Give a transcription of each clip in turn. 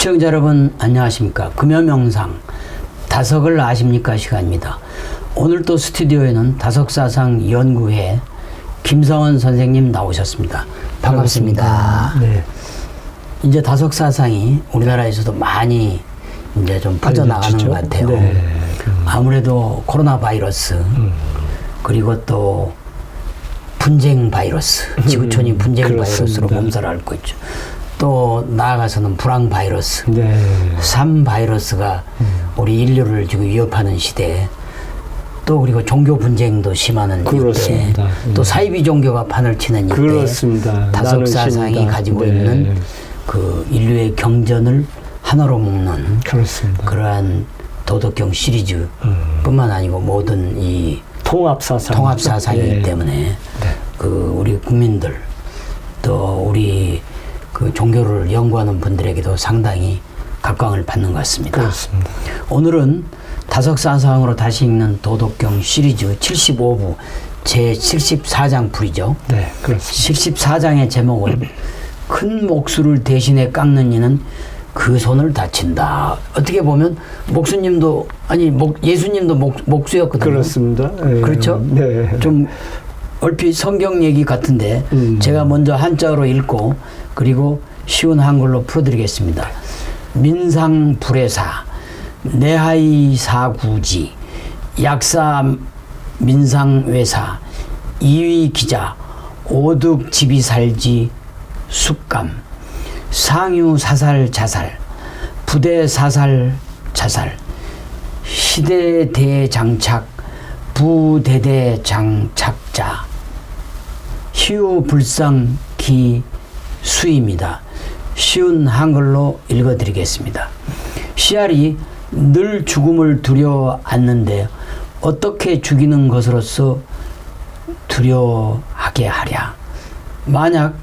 시청자 여러분 안녕하십니까. 금요명상 다석을 아십니까 시간입니다. 오늘 또 스튜디오에는 다석사상 연구회 김성원 선생님 나오셨습니다. 반갑습니다. 네. 이제 다석사상이 우리나라에서도 많이 이제 좀 퍼져나가는 것 같아요. 네. 아무래도 코로나 바이러스 그리고 또 분쟁 바이러스, 지구촌이 분쟁 바이러스로 몸살을 앓고 있죠. 또 나아가서는 불황 바이러스, 삶 바이러스가 우리 인류를 지금 위협하는 시대에 또 그리고 종교 분쟁도 심하는 이때 또 사이비 종교가 판을 치는 이때 다석사상이 가지고 있는 그 인류의 경전을 하나로 묶는 그러한 도덕경 시리즈 뿐만 아니고 모든 이 통합사상이기 때문에 그 우리 국민들 또 우리 그 종교를 연구하는 분들에게도 상당히 각광을 받는 것 같습니다. 그렇습니다. 오늘은 다석사상으로 다시 읽는 도덕경 시리즈 75부 제 74장 풀이죠. 네, 그렇습니다. 74장의 제목은 큰 목수를 대신에 깎는 이는 그 손을 다친다. 어떻게 보면 목수님도 예수님도 목수였거든요. 그렇습니다. 그렇죠? 네. 좀 얼핏 성경 얘기 같은데 제가 먼저 한자어로 읽고 그리고 쉬운 한글로 풀어드리겠습니다. 민상불회사 내하이사구지 약사 민상외사 이위기자 오득지비살지 숙감 상유사살 자살 부대사살 자살 시대대장착 부대대장착자 희우불상기 수입니다. 쉬운 한글로 읽어드리겠습니다. 씨알이 늘 죽음을 두려워 않는데 어떻게 죽이는 것으로서 두려워하게 하랴. 만약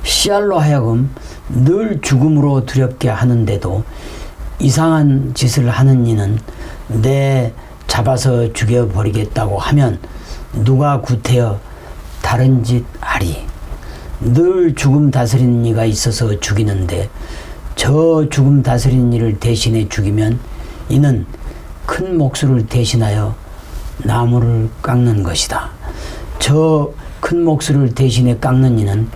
씨알로 하여금 늘 죽음으로 두렵게 하는데도 이상한 짓을 하는 이는 내 잡아서 죽여버리겠다고 하면 누가 구태여 다른 짓 하리. 늘 죽음 다스리는 이가 있어서 죽이는데 저 죽음 다스리는 이를 대신해 죽이면 이는 큰 목수를 대신하여 나무를 깎는 것이다. 저 큰 목수를 대신해 깎는 이는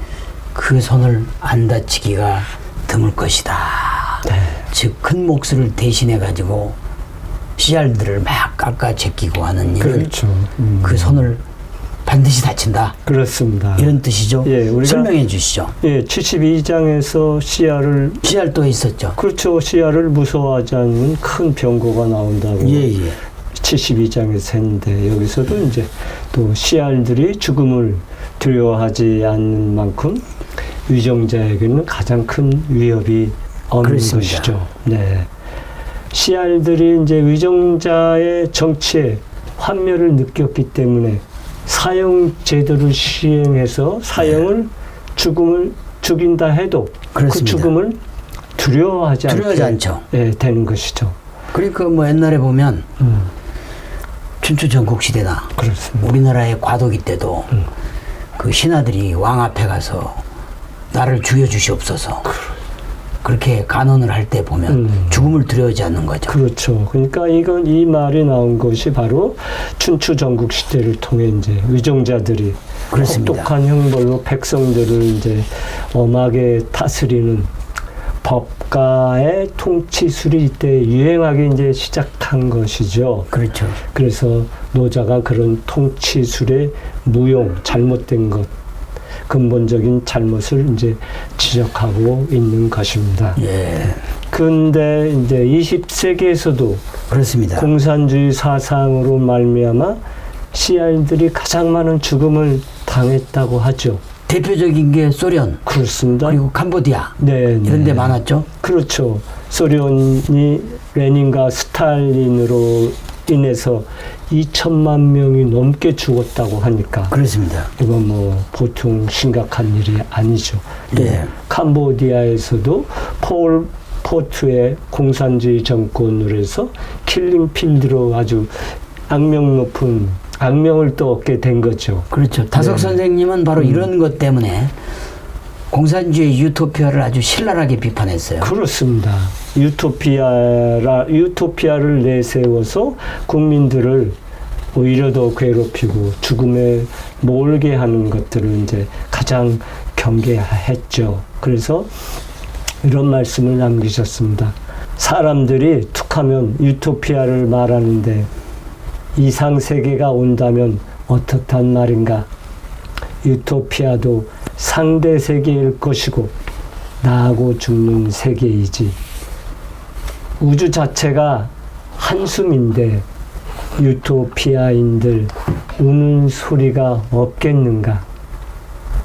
그 손을 안 다치기가 드물 것이다. 즉 큰 목수를 대신해 가지고 씨알들을 막 깎아 제끼고 하는 이는 그 손을 반드시 다친다. 그렇습니다. 이런 뜻이죠. 예, 우리가 설명해 주시죠. 예, 72장에서 씨알 또 있었죠. 그렇죠. 씨알을 무서워하지 않으면 큰 병고가 나온다고. 72장에서 했는데 여기서도 이제 또 씨알들이 죽음을 두려워하지 않는 만큼 위정자에게는 가장 큰 위협이 없는 것이죠. 네. 씨알들이 이제 위정자의 정치에 환멸을 느꼈기 때문에 사형 제도를 시행해서 사형을 죽음을 죽인다 해도 그 죽음을 두려워하지 않죠. 예, 되는 것이죠. 그러니까 뭐 옛날에 보면 춘추 전국 시대나 우리나라의 과도기 때도 그 신하들이 왕 앞에 가서 나를 죽여주시옵소서 그렇게 간언을 할 때 보면 죽음을 두려워하지 않는 거죠. 그렇죠. 그러니까 이 말이 나온 것이 바로 춘추 전국 시대를 통해 이제 위정자들이 혹독한 형벌로 백성들을 이제 엄하게 다스리는 법가의 통치술이 이때 유행하기 이제 시작한 것이죠. 그렇죠. 그래서 노자가 그런 통치술의 무용, 잘못된 것, 근본적인 잘못을 이제 지적하고 있는 것입니다. 예. 근데 이제 20세기에서도 그렇습니다. 공산주의 사상으로 말미암아 씨알들이 가장 많은 죽음을 당했다고 하죠. 대표적인 게 소련. 그렇습니다. 그리고 캄보디아. 이런 데 많았죠. 그렇죠. 소련이 레닌과 스탈린으로 인해서 2천만 명이 넘게 죽었다고 하니까. 그렇습니다. 이건 뭐 보통 심각한 일이 아니죠. 또 캄보디아에서도 폴 포트의 공산주의 정권으로 해서 킬링필드로 아주 악명 높은 악명을 또 얻게 된 거죠. 그렇죠. 다석 선생님은 바로 이런 것 때문에 공산주의 유토피아를 아주 신랄하게 비판했어요. 그렇습니다. 유토피아를 내세워서 국민들을 오히려 더 괴롭히고 죽음에 몰게 하는 것들을 이제 가장 경계했죠. 그래서 이런 말씀을 남기셨습니다. 사람들이 툭하면 유토피아를 말하는데 이상세계가 온다면 어떻단 말인가? 유토피아도 상대 세계일 것이고 나하고 죽는 세계이지. 우주 자체가 한숨인데 유토피아인들 우는 소리가 없겠는가?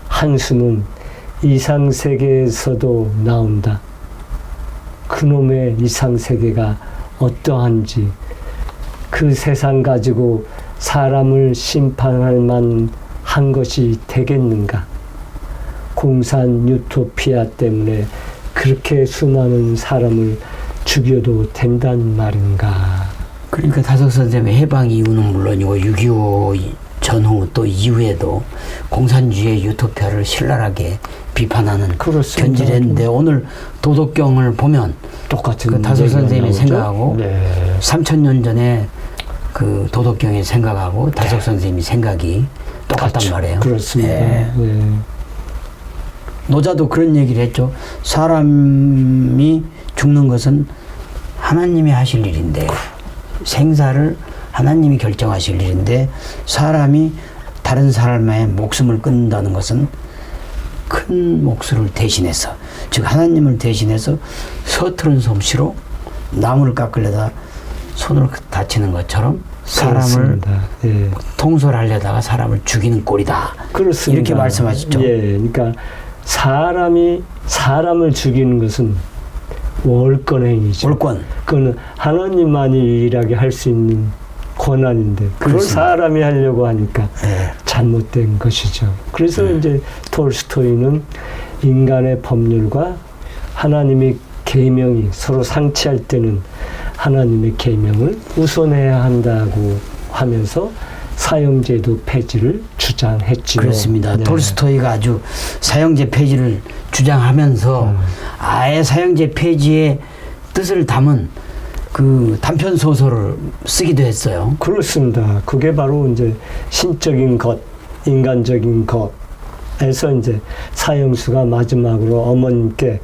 한숨은 이상세계에서도 나온다. 그놈의 이상세계가 어떠한지 그 세상 가지고 사람을 심판할 만한 것이 되겠는가? 공산 유토피아 때문에 그렇게 수많은 사람을 죽여도 된단 말인가? 그러니까 다석 선생님의 해방 이후는 물론이고 6.25 전후 또 이후에도 공산주의 유토피아를 신랄하게 비판하는 그렇습니다. 견지를 했는데 오늘 도덕경을 보면 똑같은 그 다석 선생님의 나오죠? 생각하고 네. 3000년 전에 그 도덕경의 생각하고 다석 선생님의 생각이 똑같단 같죠. 말이에요. 그렇습니다. 예. 네. 노자도 그런 얘기를 했죠. 사람이 죽는 것은 하나님이 하실 일인데 생사를 하나님이 결정하실 일인데 사람이 다른 사람의 목숨을 끊는다는 것은 큰 몫을 대신해서 즉 하나님을 대신해서 서투른 솜씨로 나무를 깎으려다 손을 다치는 것처럼 사람을 예. 통솔하려다가 사람을 죽이는 꼴이다. 그렇습니다. 이렇게 말씀하셨죠. 예, 그러니까 사람을 죽이는 것은 월권행위죠. 월권. 그거는 하나님만이 유일하게 할 수 있는 권한인데 그걸 그렇습니다. 사람이 하려고 하니까 예. 잘못된 것이죠. 그래서 이제 톨스토이는 인간의 법률과 하나님의 계명이 서로 상치할 때는 하나님의 계명을 우선해야 한다고 하면서 사형제도 폐지를 주장했지요. 그렇습니다. 네. 톨스토이가 아주 사형제 폐지를 주장하면서 아예 사형제 폐지의 뜻을 담은 그 단편 소설을 쓰기도 했어요. 그렇습니다. 그게 바로 이제 신적인 것, 인간적인 것에서 이제 사형수가 마지막으로 어머님께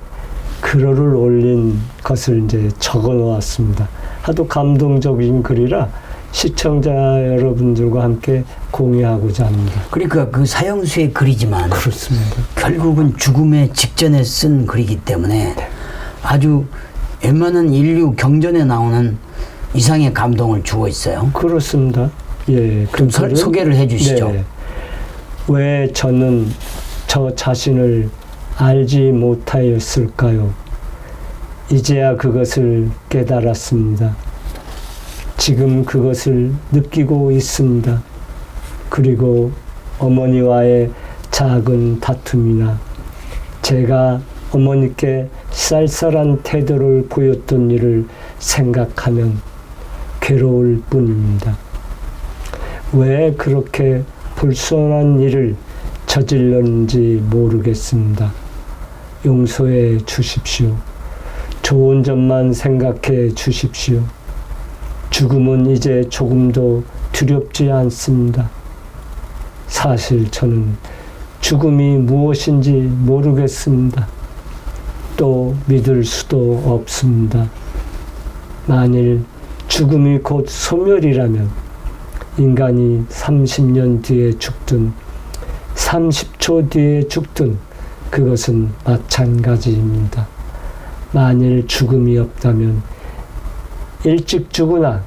글을 올린 것을 이제 적어 놓았습니다. 하도 감동적인 글이라 시청자 여러분들과 함께 공유하고자 합니다. 그러니까 그 사형수의 글이지만 그렇습니다. 결국은 죽음의 직전에 쓴 글이기 때문에 아주 웬만한 인류 경전에 나오는 이상의 감동을 주고 있어요. 그렇습니다. 예, 좀 소개를 해 주시죠. 네. 왜 저는 저 자신을 알지 못하였을까요? 이제야 그것을 깨달았습니다. 지금 그것을 느끼고 있습니다. 그리고 어머니와의 작은 다툼이나 제가 어머니께 쌀쌀한 태도를 보였던 일을 생각하면 괴로울 뿐입니다. 왜 그렇게 불순한 일을 저질렀는지 모르겠습니다. 용서해 주십시오. 좋은 점만 생각해 주십시오. 죽음은 이제 조금도 두렵지 않습니다. 사실 저는 죽음이 무엇인지 모르겠습니다. 또 믿을 수도 없습니다. 만일 죽음이 곧 소멸이라면 인간이 30년 뒤에 죽든 30초 뒤에 죽든 그것은 마찬가지입니다. 만일 죽음이 없다면 일찍 죽으나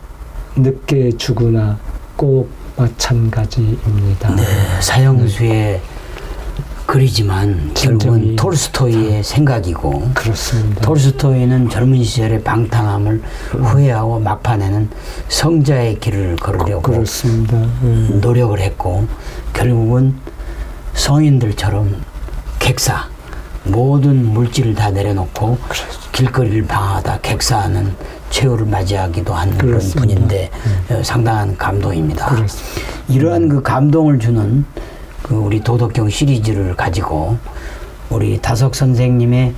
늦게 죽으나 꼭 마찬가지입니다. 네, 사형수의 글이지만 결국은 톨스토이의 생각이고 그렇습니다. 톨스토이는 젊은 시절의 방탕함을 후회하고 막판에는 성자의 길을 걸으려고 그렇습니다. 노력을 했고 결국은 성인들처럼 객사 모든 물질을 다 내려놓고 길거리를 방황하다 객사하는 최후를 맞이하기도 한 그런 분인데 상당한 감동입니다. 그렇습니다. 이러한 그 감동을 주는 그 우리 도덕경 시리즈를 가지고 우리 다석 선생님의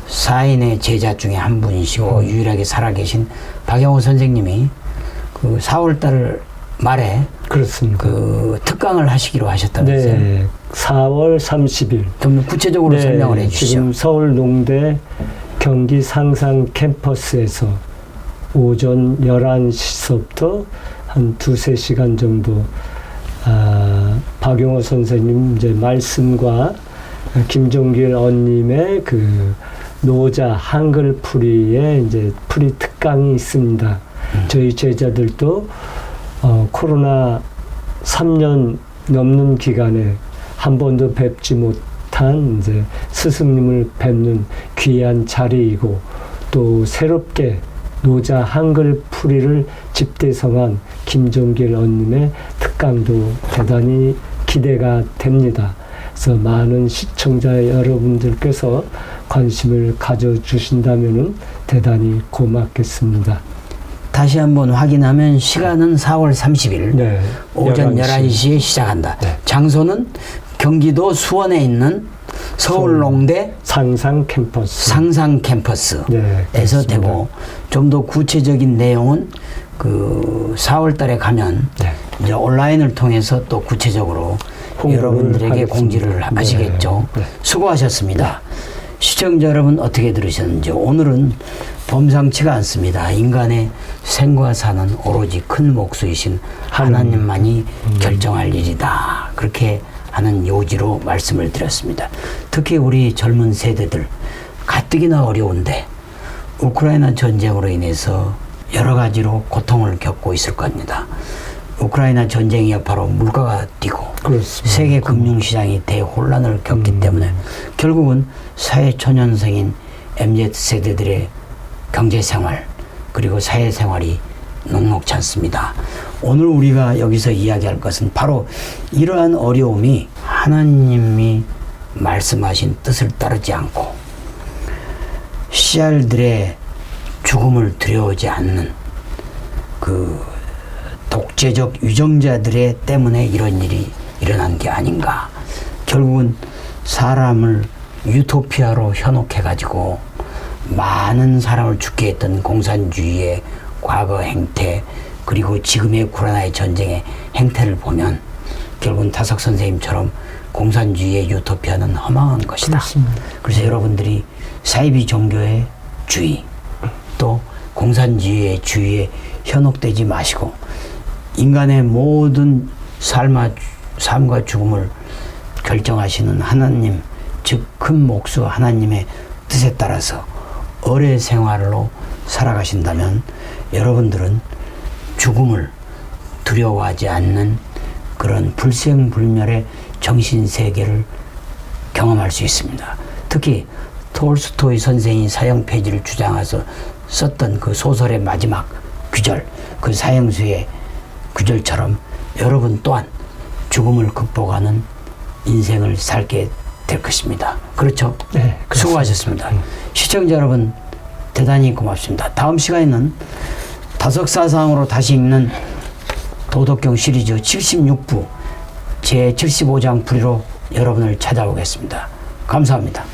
사인의 제자 중에 한 분이시고 유일하게 살아계신 박영호 선생님이 그 4월달 말에 그렇습니다. 그 특강을 하시기로 하셨다면서요? 네, 4월 30일. 좀 구체적으로 설명을 해주시죠. 지금 서울 농대 경기 상상 캠퍼스에서 오전 11시서부터 한 2-3시간 정도 박용호 선생님 이제 말씀과 김종길 언님의 그 노자 한글 풀이에 이제 풀이 특강이 있습니다. 저희 제자들도 코로나 3년 넘는 기간에 한 번도 뵙지 못한 이제 스승님을 뵙는 귀한 자리이고 또 새롭게 노자 한글 풀이를 집대성한 김종길 언님의 특강도 대단히 기대가 됩니다. 그래서 많은 시청자 여러분들께서 관심을 가져주신다면 대단히 고맙겠습니다. 다시 한번 확인하면 시간은 4월 30일 네, 오전 11시. 11시에 시작한다. 네. 장소는 경기도 수원에 있는 서울농대 상상 캠퍼스. 상상 캠퍼스에서 네, 그렇습니다. 되고 좀 더 구체적인 내용은 그 4월 달에 가면 네. 이제 온라인을 통해서 또 구체적으로 여러분들에게 하겠습니다. 공지를 하시겠죠. 네. 수고하셨습니다. 시청자 여러분 어떻게 들으셨는지 오늘은 범상치가 않습니다. 인간의 생과 사는 오로지 큰 목수이신 하나님만이 결정할 일이다. 그렇게 하는 요지로 말씀을 드렸습니다. 특히 우리 젊은 세대들 가뜩이나 어려운데 우크라이나 전쟁으로 인해서 여러 가지로 고통을 겪고 있을 겁니다. 우크라이나 전쟁이 여파로 물가가 뛰고 그렇습니다. 세계 금융시장이 대혼란을 겪기 때문에 결국은 사회초년생인 MZ세대들의 경제생활 그리고 사회생활이 녹록지 않습니다. 오늘 우리가 여기서 이야기할 것은 바로 이러한 어려움이 하나님이 말씀하신 뜻을 따르지 않고 씨알들의 죽음을 두려워하지 않는 그 독재적 유정자들의 때문에 이런 일이 일어난 게 아닌가. 결국은 사람을 유토피아로 현혹해가지고 많은 사람을 죽게 했던 공산주의의 과거 행태 그리고 지금의 코로나의 전쟁의 행태를 보면 결국은 다석 선생님처럼 공산주의의 유토피아는 허망한 것이다. 그렇습니다. 그래서 여러분들이 사이비 종교의 주의 또 공산주의의 주의에 현혹되지 마시고 인간의 모든 삶과 죽음을 결정하시는 하나님 즉 큰 목수 하나님의 뜻에 따라서 어뢰 생활로 살아가신다면 여러분들은 죽음을 두려워하지 않는 그런 불생불멸의 정신세계를 경험할 수 있습니다. 특히 톨스토이 선생이 사형폐지를 주장해서 썼던 그 소설의 마지막 구절, 그 사형수의 구절처럼 여러분 또한 죽음을 극복하는 인생을 살게 될 것입니다. 그렇죠? 네, 그렇습니다. 수고하셨습니다. 시청자 여러분 대단히 고맙습니다. 다음 시간에는 다석사상으로 다시 읽는 도덕경 시리즈 76부 제75장 풀이로 여러분을 찾아오겠습니다. 감사합니다.